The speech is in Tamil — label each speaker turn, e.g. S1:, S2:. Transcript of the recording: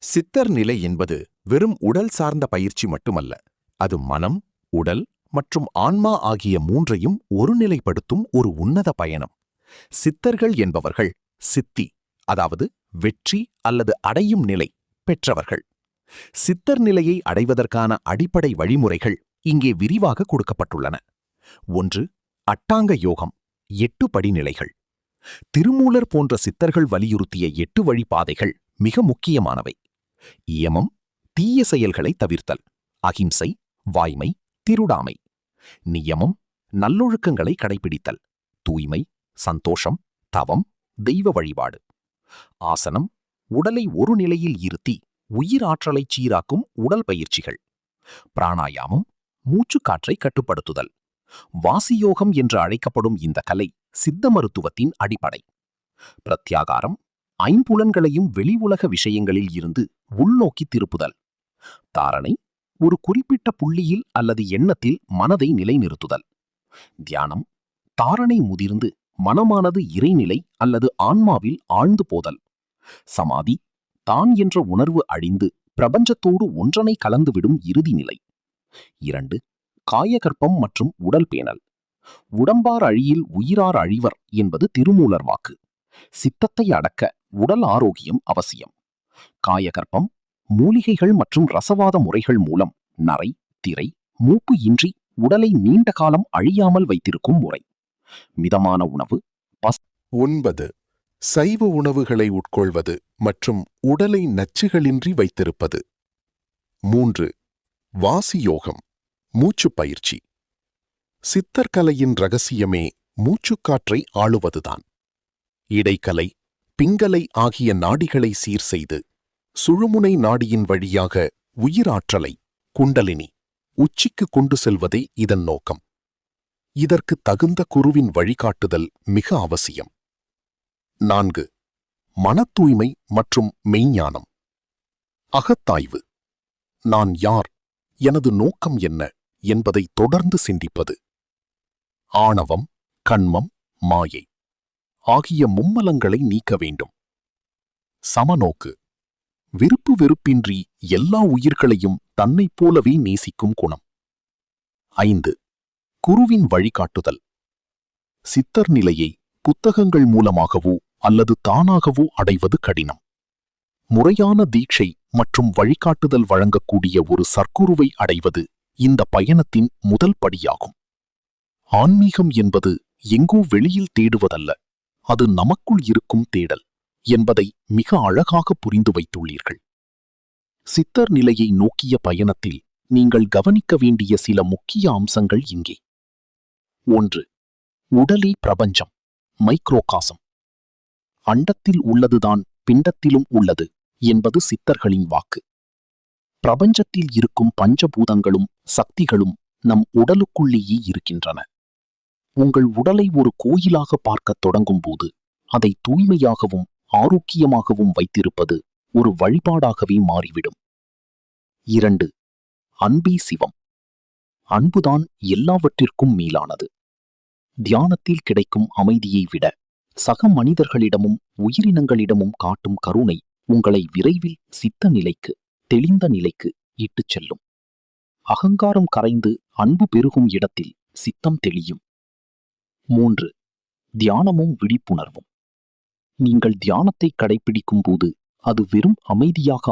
S1: சித்தர் நிலை என்பது வெறும் உடல் சார்ந்த பயிற்சி மட்டுமல்ல. அது மனம், உடல் மற்றும் ஆன்மா ஆகிய மூன்றையும் ஒருநிலைப்படுத்தும் ஒரு உன்னத பயணம். சித்தர்கள் என்பவர்கள் சித்தி, அதாவது வெற்றி அல்லது அடையும் நிலை பெற்றவர்கள். சித்தர் நிலையை அடைவதற்கான அடிப்படை வழிமுறைகள் இங்கே விரிவாக கொடுக்கப்பட்டுள்ளன. 1. அட்டாங்க யோகம், 8 படிநிலைகள். திருமூலர் போன்ற சித்தர்கள் வலியுறுத்திய 8 வழிபாதைகள் மிக முக்கியமானவை. இயமம், தீய செயல்களை தவிர்த்தல், அகிம்சை, வாய்மை, திருடாமை. நியமம், நல்லொழுக்கங்களை கடைபிடித்தல், தூய்மை, சந்தோஷம், தவம், தெய்வ வழிபாடு. ஆசனம், உடலை ஒரு நிலையில் இருத்தி உயிர் ஆற்றலை சீராக்கும் உடல் பயிற்சிகள். பிராணாயாமம், மூச்சுக்காற்றை கட்டுப்படுத்துதல். வாசியோகம் என்று அழைக்கப்படும் இந்த கலை சித்த மருத்துவத்தின் அடிப்படை. பிரத்யாகாரம், ஐம்புலன்களையும் வெளி உலக விஷயங்களில் இருந்து உள்நோக்கி திருப்புதல். தாரணை, ஒரு குறிப்பிட்ட புள்ளியில் அல்லது எண்ணத்தில் மனதை நிலைநிறுத்துதல். தியானம், தாரணை முதிர்ந்து மனமானது இறைநிலை அல்லது ஆன்மாவில் ஆழ்ந்து போதல். சமாதி, தான் என்ற உணர்வு அழிந்து பிரபஞ்சத்தோடு ஒன்றனை கலந்துவிடும் இறுதி நிலை. 2. காயகற்பம் மற்றும் உடல் பேணல். உடம்பார் அழியில் உயிரார் அழிவர் என்பது திருமூலர் வாக்கு. சித்தத்தை அடக்க உடல் ஆரோக்கியம் அவசியம். காயகற்பம், மூலிகைகள் மற்றும் ரசவாத முறைகள் மூலம் நரை, திரை, மூப்பு இன்றி உடலை நீண்ட காலம் அழியாமல் வைத்திருக்கும் முறை. மிதமான உணவு.
S2: 9. சைவ உணவுகளை உட்கொள்வது மற்றும் உடலை நச்சுகளின்றி வைத்திருப்பது. 3. வாசியோகம், மூச்சு பயிற்சி. சித்தர்கலையின் ரகசியமே மூச்சுக்காற்றை ஆளுவதுதான். இடைக்கலை, பிங்கலை ஆகிய நாடிகளை சீர் செய்து சுழுமுனை நாடியின் வழியாக உயிராற்றலை குண்டலினி உச்சிக்கு கொண்டு செல்வதே இதன் நோக்கம். இதற்கு தகுந்த குருவின் வழிகாட்டுதல் மிக அவசியம். 4. மனத் தூய்மை மற்றும் மெய்ஞானம். அகத்தாய்வு. நான் யார், எனது நோக்கம் என்ன என்பதை தொடர்ந்து சிந்திப்பது. ஆணவம், கண்மம், மாயை ஆகிய மும்மலங்களை நீக்க வேண்டும். சமநோக்கு, விருப்பு வெறுப்பின்றி எல்லா உயிர்களையும் தன்னைப் போலவே நேசிக்கும் குணம். 5. குருவின் வழிகாட்டுதல். சித்தர் நிலையை புத்தகங்கள் மூலமாகவோ அல்லது தானாகவோ அடைவது கடினம். முறையான தீட்சை மற்றும் வழிகாட்டுதல் வழங்கக்கூடிய ஒரு சற்குருவை அடைவது இந்த பயணத்தின் முதல் படியாகும். ஆன்மீகம் என்பது எங்கோ வெளியில் தேடுவதல்ல, அது நமக்குள் இருக்கும் தேடல் என்பதை மிக அழகாக புரிந்து வைத்துள்ளீர்கள். சித்தர் நிலையை நோக்கிய பயணத்தில் நீங்கள் கவனிக்க வேண்டிய சில முக்கிய அம்சங்கள் இங்கே. 1. உடலே பிரபஞ்சம், மைக்ரோகாசம். அண்டத்தில் உள்ளதுதான் பிண்டத்திலும் உள்ளது என்பது சித்தர்களின் வாக்கு. பிரபஞ்சத்தில் இருக்கும் பஞ்சபூதங்களும் சக்திகளும் நம் உடலுக்குள்ளேயே இருக்கின்றன. உங்கள் உடலை ஒரு கோயிலாக பார்க்கத் தொடங்கும் போது அதை தூய்மையாகவும் ஆரோக்கியமாகவும் வைத்திருப்பது ஒரு வழிபாடாகவே மாறிவிடும். 2. அன்பே சிவம். அன்புதான் எல்லாவற்றிற்கும் மேலானது. தியானத்தில் கிடைக்கும் அமைதியை விட சக மனிதர்களிடமும் உயிரினங்களிடமும் காட்டும் கருணை உங்களை விரைவில் சித்த நிலைக்கு, தெளிந்த நிலைக்கு இட்டுச் செல்லும். அகங்காரம் கரைந்து அன்பு பெருகும் இடத்தில் சித்தம் தெளியும். 3. தியானமும் விழிப்புணர்வும். நீங்கள் தியானத்தை கடைபிடிக்கும் போது அது வெறும் அமைதியாக